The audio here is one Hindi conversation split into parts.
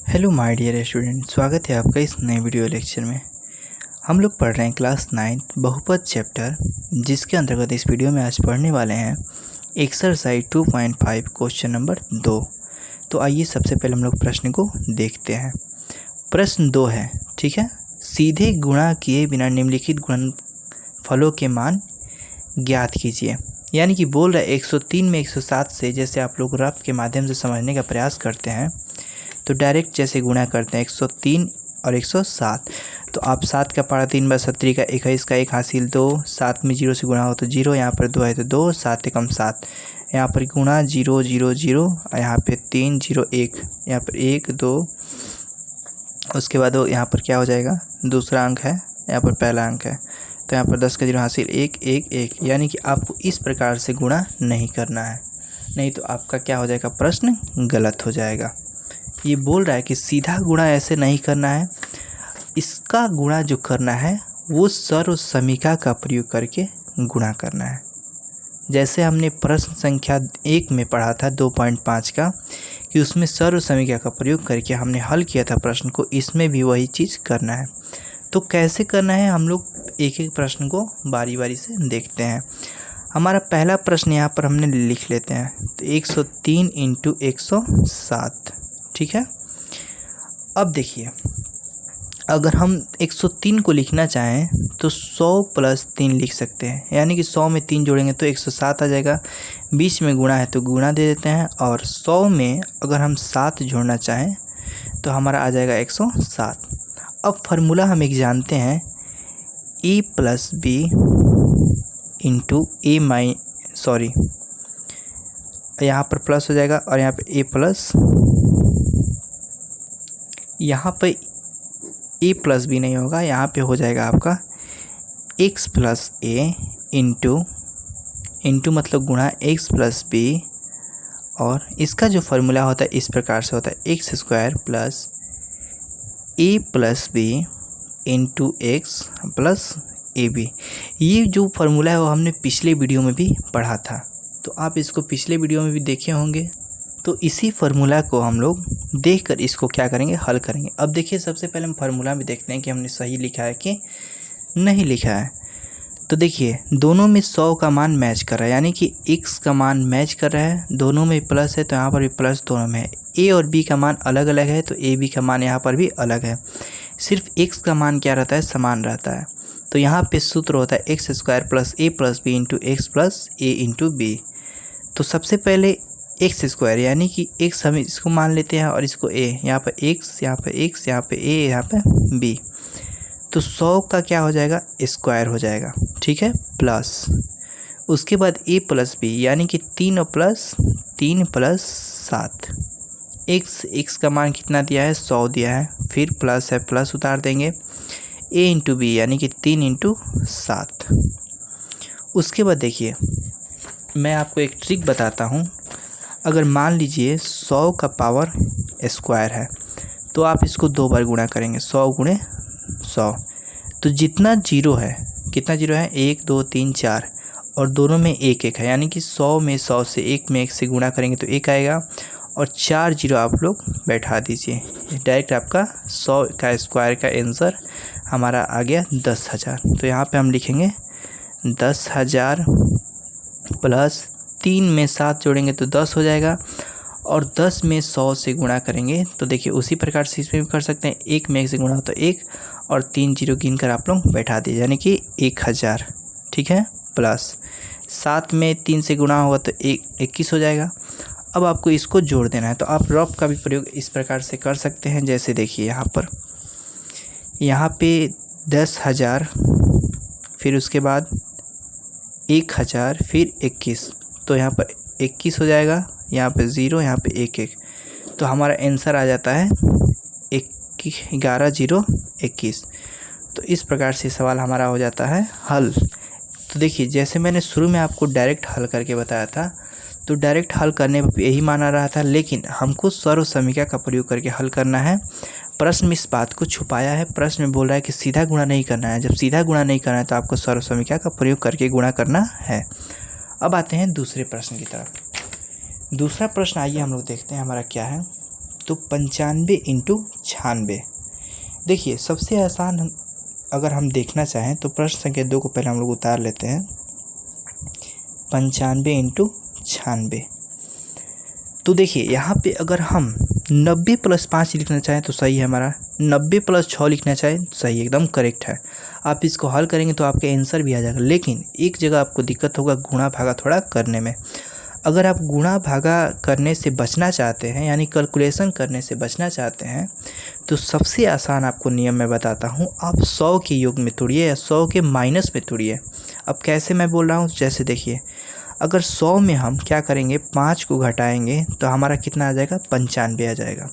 हेलो माय डियर स्टूडेंट, स्वागत है आपका इस नए वीडियो लेक्चर में। हम लोग पढ़ रहे हैं क्लास 9 बहुपद चैप्टर, जिसके अंतर्गत इस वीडियो में आज पढ़ने वाले हैं एक्सरसाइज 2.5 क्वेश्चन नंबर 2। तो आइए सबसे पहले हम लोग प्रश्न को देखते हैं। प्रश्न 2 है, ठीक है। सीधे गुणा किए बिना निम्नलिखित गुणनफलों के मान ज्ञात कीजिए। यानी कि बोल रहा है 103 में 107 से जैसे आप लोग रफ के माध्यम से समझने का प्रयास करते हैं तो डायरेक्ट जैसे गुणा करते हैं 103 और 107, तो आप 7 का पारा 3 बार 17 का 21 का 1 हासिल 2, 7 में 0 से गुणा हो तो 0, यहाँ पर 2 है तो 2, 7 एकम 7, यहाँ पर गुणा 0 0 0, यहाँ पे 3 0 1, यहाँ पर 1 2, उसके बाद यहाँ पर क्या हो जाएगा, दूसरा अंक है, यहाँ पर पहला अंक है, तो यहाँ पर 10 का 0 हासिल 1 1 1। यानी कि आपको इस प्रकार से गुणा नहीं करना है, नहीं तो आपका क्या हो जाएगा, प्रश्न गलत हो जाएगा। ये बोल रहा है कि सीधा गुणा ऐसे नहीं करना है, इसका गुणा जो करना है वो सर्व समीका का प्रयोग करके गुणा करना है। जैसे हमने प्रश्न संख्या 1 में पढ़ा था 2.5 का, कि उसमें सर्व समीका का प्रयोग करके हमने हल किया था प्रश्न को, इसमें भी वही चीज़ करना है। तो कैसे करना है, हम लोग एक एक प्रश्न को बारी बारी से देखते हैं। हमारा पहला प्रश्न यहाँ पर हमने लिख लेते हैं, तो 103 × 107, ठीक है। अब देखिए, अगर हम 103 को लिखना चाहें तो 100 + 3 लिख सकते हैं, यानी कि 100 में 3 जोड़ेंगे तो 107 आ जाएगा। बीच में गुणा है तो गुणा दे देते हैं, और 100 में अगर हम 7 जोड़ना चाहें तो हमारा आ जाएगा 107। अब फार्मूला हम एक जानते हैं, a + b यहाँ पर प्लस हो जाएगा, और यहाँ पे a + b नहीं होगा, यहाँ पे हो जाएगा आपका x + a इंटू मतलब गुणा x + b, और इसका जो फार्मूला होता है इस प्रकार से होता है, x² + a + b into x + ab। ये जो फार्मूला है वो हमने पिछले वीडियो में भी पढ़ा था, तो आप इसको पिछले वीडियो में भी देखे होंगे। तो इसी फार्मूला को हम लोग देखकर इसको क्या करेंगे, हल करेंगे। अब देखिए, सबसे पहले हम फार्मूला में देखते हैं कि हमने सही लिखा है कि नहीं लिखा है। तो देखिए, दोनों में 100 का मान मैच कर रहा है, यानी कि x का मान मैच कर रहा है, दोनों में प्लस है तो यहाँ पर भी प्लस दोनों में है। a और b का मान अलग अलग है तो a b का मान यहाँ पर भी अलग है। सिर्फ x का मान क्या रहता है, समान रहता है। तो यहाँ पे सूत्र होता है x² + a + b into x + a into b। तो सबसे पहले x² यानी कि x हम इसको मान लेते हैं और इसको a, यहाँ पर x, यहाँ पर x, यहाँ पे a, यहाँ पे b। तो 100 का क्या हो जाएगा, स्क्वायर हो जाएगा, ठीक है, प्लस उसके बाद a + b यानी कि 3 + 7। x का मान कितना दिया है, 100 दिया है, फिर प्लस है, प्लस उतार देंगे, a इंटू b यानी कि 3 × 7। उसके बाद देखिए, मैं आपको एक ट्रिक बताता हूँ। अगर मान लीजिए 100 का पावर स्क्वायर है तो आप इसको 2 बार गुणा करेंगे, 100 × 100, तो जितना जीरो है, कितना जीरो है, 1 2 3 4, और दोनों में 1 1 है, यानी कि 100 में 100 से 1 में 1 से गुणा करेंगे तो 1 आएगा, और 4 जीरो आप लोग बैठा दीजिए। डायरेक्ट आपका 100 का स्क्वायर का आंसर हमारा आ गया 10,000। तो यहाँ पे हम लिखेंगे 10,000 प्लस 3 में 7 जोड़ेंगे तो 10 हो जाएगा, और 10 में 100 से गुणा करेंगे तो देखिए उसी प्रकार से इसमें भी कर सकते हैं, 1 में 1 से गुणा हो तो 1, और 3 जीरो गिन कर आप लोग बैठा दीजिए, यानी कि 1000, ठीक है, प्लस 7 में 3 से गुणा होगा तो 21 हो जाएगा। अब आपको इसको जोड़ देना है, तो आप रफ का भी प्रयोग इस प्रकार से कर सकते हैं। जैसे देखिए, यहाँ पे 10,000, फिर उसके बाद 1000, फिर 21, तो यहाँ पर 21 हो जाएगा, यहाँ पे 0, यहाँ पे 1 1, तो हमारा आंसर आ जाता है 11 0 21। तो इस प्रकार से सवाल हमारा हो जाता है हल। तो देखिए, जैसे मैंने शुरू में आपको डायरेक्ट हल करके बताया था, तो डायरेक्ट हल करने पर यही माना रहा था, लेकिन हमको सर्व समीका का प्रयोग करके हल करना है। प्रश्न में इस बात को छुपाया है, प्रश्न में बोल रहा है कि सीधा गुणा नहीं करना है। जब सीधा गुणा नहीं करना है तो आपको सर्व समीका का प्रयोग करके गुणा करना है। अब आते हैं दूसरे प्रश्न की तरफ। दूसरा प्रश्न आइए हम लोग देखते हैं हमारा क्या है। तो 95 इंटू 96। देखिए सबसे आसान अगर हम देखना चाहें तो प्रश्न संख्या 2 को पहले हम लोग उतार लेते हैं। 95 इंटू 96, तो देखिए यहाँ पे अगर हम 90 प्लस 5 लिखना चाहें तो सही है हमारा, 90 प्लस 6 लिखना चाहें तो सही, एकदम करेक्ट है। आप इसको हल करेंगे तो आपका आंसर भी आ जाएगा। लेकिन एक जगह आपको दिक्कत होगा गुणा भागा थोड़ा करने में। अगर आप गुणा भागा करने से बचना चाहते हैं, यानी कैलकुलेशन करने से बचना चाहते हैं, तो सबसे आसान आपको नियम मैं बताता हूँ। आप 100 के योग में तोड़िए या 100 के माइनस में तोड़िए। अब कैसे मैं बोल रहा हूँ, जैसे देखिए अगर 100 में हम क्या करेंगे, 5 को घटाएंगे तो हमारा कितना आ जाएगा, 95 आ जाएगा।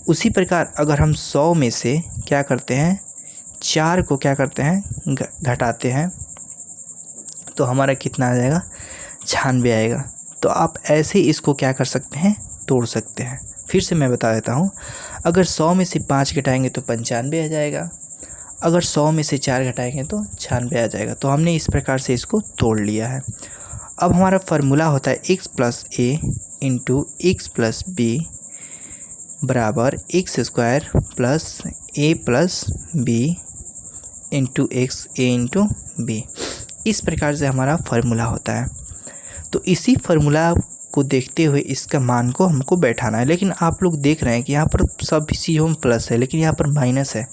उसी प्रकार अगर हम 100 में से क्या करते हैं, 4 को क्या करते हैं, घटाते हैं, तो हमारा कितना आ जाएगा, 96 आएगा। तो आप ऐसे इसको क्या कर सकते हैं, तोड़ सकते हैं। फिर से मैं बता देता हूँ, अगर 100 में से 5 घटाएंगे तो 95 आ जाएगा, अगर 100 में से 4 घटाएंगे तो 96 आ जाएगा। तो हमने इस प्रकार से इसको तोड़ लिया है। अब हमारा फार्मूला होता है x प्लस ए इंटू एक्स प्लस बी बराबर एक्स स्क्वायर प्लस ए प्लस बी इंटू एक्स ए इंटू बी। इस प्रकार से हमारा फार्मूला होता है। तो इसी फार्मूला को देखते हुए इसका मान को हमको बैठाना है। लेकिन आप लोग देख रहे हैं कि यहाँ पर सब चीज़ों में प्लस है, लेकिन यहाँ पर माइनस है।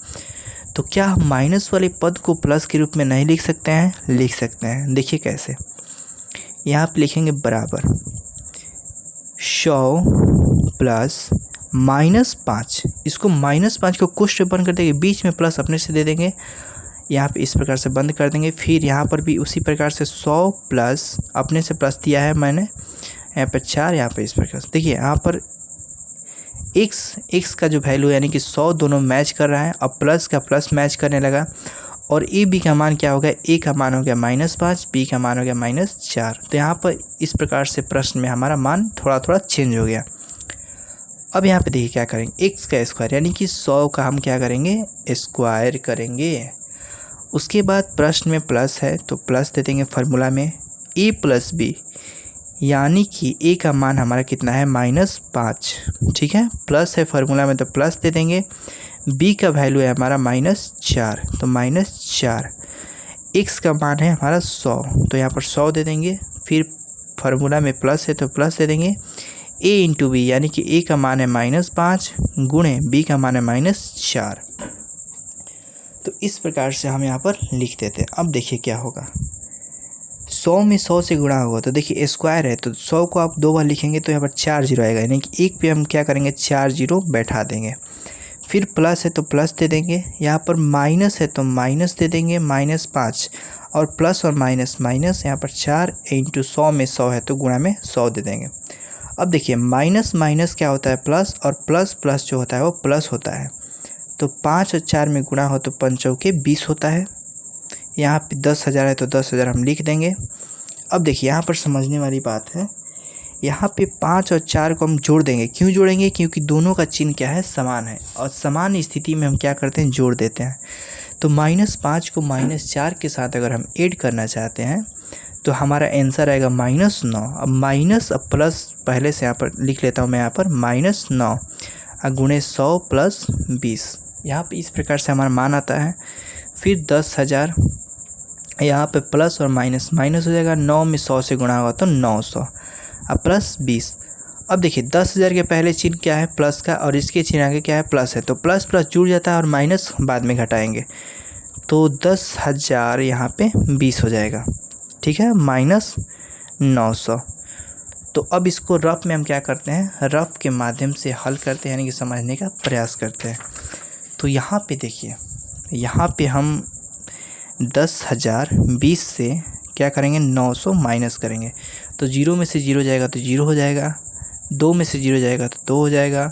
तो क्या हम माइनस वाले पद को प्लस के रूप में नहीं लिख सकते हैं? लिख सकते हैं। देखिए कैसे, यहाँ पे लिखेंगे बराबर 100 प्लस -5। इसको -5 को कुछ बंद कर देंगे, बीच में प्लस अपने से दे देंगे, यहाँ पे इस प्रकार से बंद कर देंगे। फिर यहाँ पर भी उसी प्रकार से 100 प्लस अपने से प्लस दिया है मैंने, यहाँ पे 4, यहाँ पे इस प्रकार से। देखिए यहाँ पर x का जो वैल्यू यानी कि 100 दोनों मैच कर रहा है। अब प्लस का प्लस मैच करने लगा और ए बी का मान क्या हो गया, ए का मान हो गया -5, बी का मान हो गया -4। तो यहाँ पर इस प्रकार से प्रश्न में हमारा मान थोड़ा थोड़ा चेंज हो गया। अब यहाँ पे देखिए क्या करेंगे, x का स्क्वायर यानी कि 100 का हम क्या करेंगे, स्क्वायर करेंगे। उसके बाद प्रश्न में प्लस है तो प्लस दे देंगे फार्मूला में, a प्लस बी यानी कि a का मान हमारा कितना है, -5। ठीक है, प्लस है फार्मूला में तो प्लस दे देंगे। b का वैल्यू है हमारा -4, तो -4। x का मान है हमारा 100, तो यहाँ पर 100 दे देंगे। फिर फार्मूला में प्लस है तो प्लस दे देंगे। a इंटू बी यानी कि a का मान है -5 गुणे b का मान है -4। तो इस प्रकार से हम यहाँ पर लिख देते हैं। अब देखिए क्या होगा, 100 में 100 से गुणा होगा तो देखिए स्क्वायर है तो 100 को आप 2 बार लिखेंगे तो यहाँ पर 4 जीरो आएगा, यानी कि एक पे हम क्या करेंगे, 4 जीरो बैठा देंगे। फिर प्लस है तो प्लस दे देंगे, यहाँ पर माइनस है तो माइनस दे देंगे, -5 और प्लस और माइनस माइनस, यहाँ पर 4 इंटू 100 में 100 है तो गुणा में 100 दे देंगे। अब देखिए माइनस माइनस क्या होता है, प्लस, और प्लस प्लस जो होता है वो प्लस होता है। तो 5 और 4 में गुणा हो तो 5 चौके 20 होता है। यहाँ पे 10,000 है तो 10,000 हम लिख देंगे। अब देखिए यहाँ पर समझने वाली बात है, यहाँ पे 5 और 4 को हम जोड़ देंगे। क्यों जोड़ेंगे, क्योंकि दोनों का चिन्ह क्या है, समान है, और समान स्थिति में हम क्या करते हैं, जोड़ देते हैं। तो -5 को -4 के साथ अगर हम ऐड करना चाहते हैं तो हमारा आंसर आएगा -9। अब माइनस अब प्लस पहले से यहाँ पर लिख लेता हूँ मैं, यहाँ पर -9 गुणे 100 प्लस 20, यहाँ पे इस प्रकार से हमारा मान आता है। फिर 10,000 यहाँ पे प्लस और माइनस माइनस हो जाएगा, 9 में 100 से गुणा होगा तो 900, अब प्लस 20। अब देखिए 10,000 के पहले चिन्ह क्या है, प्लस का, और इसके चिन्ह आगे क्या है, प्लस है, तो प्लस प्लस जुड़ जाता है और माइनस बाद में घटाएंगे तो 10,000 यहाँ पे 20 हो जाएगा। ठीक है, -900। तो अब इसको रफ में हम क्या करते हैं, रफ के माध्यम से हल करते हैं, यानी कि समझने का प्रयास करते हैं। तो यहाँ पे देखिए, यहाँ पे हम 10,000 20 से क्या करेंगे, 900 माइनस करेंगे तो 0 में से 0 जाएगा तो 0 हो जाएगा, 2 में से 0 जाएगा तो 2 हो जाएगा।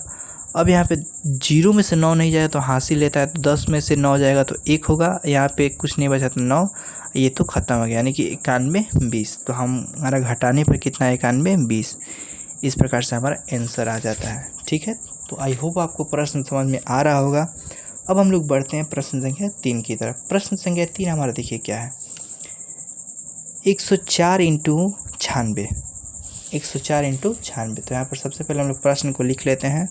अब यहाँ पे 0 में से 9 नहीं जाएगा तो हासिल लेता है, तो 10 में से 9 जाएगा तो 1 होगा, यहाँ पे कुछ नहीं बचा तो 9, ये तो ख़त्म हो गया, यानी कि 91 20। तो हमारा घटाने पर कितना है, 91 20। इस प्रकार से हमारा आंसर आ जाता है। ठीक है, तो आई होप आपको प्रश्न समझ में आ रहा होगा। अब हम लोग बढ़ते हैं प्रश्न संख्या 3 की तरफ। प्रश्न संख्या 3 हमारा देखिए क्या है, 104 इंटू 96, 104 इंटू 96। तो यहाँ पर सबसे पहले हम लोग प्रश्न को लिख लेते हैं।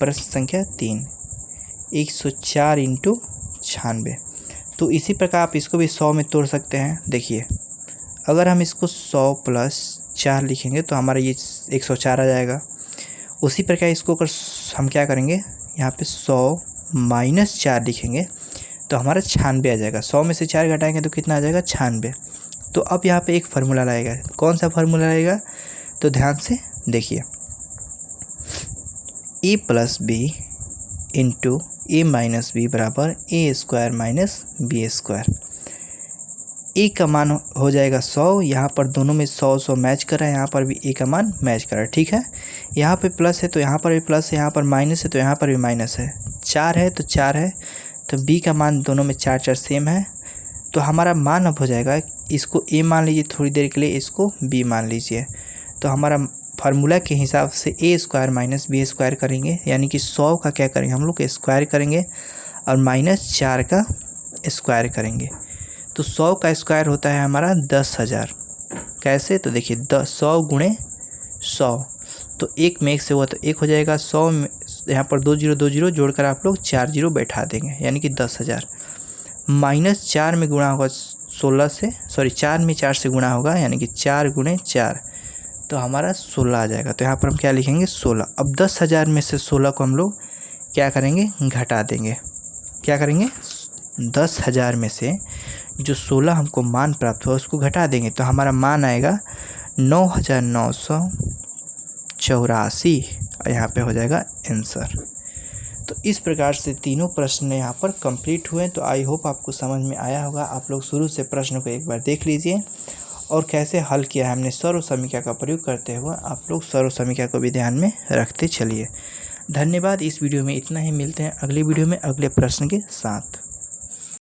प्रश्न संख्या 3 104 इंटू 96। तो इसी प्रकार आप इसको भी 100 में तोड़ सकते हैं। देखिए अगर हम इसको 100 प्लस 4 लिखेंगे तो हमारा ये 104 आ जाएगा। उसी प्रकार इसको अगर हम क्या करेंगे, यहाँ पे 100 माइनस 4 लिखेंगे तो हमारा 96 आ जाएगा। 100 में से 4 घटाएंगे तो कितना आ जाएगा, 96। तो अब यहाँ पे एक फार्मूला लाएगा। कौन सा फार्मूला लाएगा, तो ध्यान से देखिए, ए प्लस बी इंटू ए माइनस बी बराबर ए स्क्वायर माइनस बी स्क्वायर। ए का मान हो जाएगा 100। यहाँ पर दोनों में 100 मैच कर रहा है, यहाँ पर भी ए का मान मैच कर रहा है। ठीक है, यहाँ पे प्लस है तो यहाँ पर भी प्लस है, यहाँ पर माइनस है तो यहाँ पर भी माइनस है। 4 है तो 4 है, तो बी का मान दोनों में 4 4 सेम है। तो हमारा मान अब हो जाएगा, इसको ए मान लीजिए थोड़ी देर के लिए, इसको बी मान लीजिए। तो हमारा फार्मूला के हिसाब से ए स्क्वायर माइनस बी स्क्वायर करेंगे, यानी कि 100 का क्या करेंगे हम लोग, स्क्वायर करेंगे और माइनस 4 का स्क्वायर करेंगे। तो 100 का स्क्वायर होता है हमारा 10,000। कैसे, तो देखिए 100 गुणे 100, तो एक में एक से हुआ तो एक हो जाएगा। 100 में यहाँ पर 2 0 जोड़कर आप लोग 4 0 बैठा देंगे, यानी कि 10,000। माइनस 4 में गुणा होगा 16 से, सॉरी 4 में 4 से गुणा होगा, यानी कि 4 गुणे 4, तो हमारा 16 आ जाएगा। तो यहाँ पर हम क्या लिखेंगे, 16। अब 10,000 में से 16 को हम लोग क्या करेंगे, घटा देंगे। क्या करेंगे, 10,000 में से जो 16 हमको मान प्राप्त हुआ उसको घटा देंगे, तो हमारा मान आएगा 9,984, और यहाँ पे हो जाएगा आंसर। तो इस प्रकार से तीनों प्रश्न यहाँ पर कंप्लीट हुए। तो आई होप आपको समझ में आया होगा। आप लोग शुरू से प्रश्न को एक बार देख लीजिए और कैसे हल किया है हमने सर्व समीक्षा का प्रयोग करते हुए। आप लोग सर्व समीक्षा को भी ध्यान में रखते चलिए। धन्यवाद। इस वीडियो में इतना ही, मिलते हैं अगले वीडियो में अगले प्रश्न के साथ।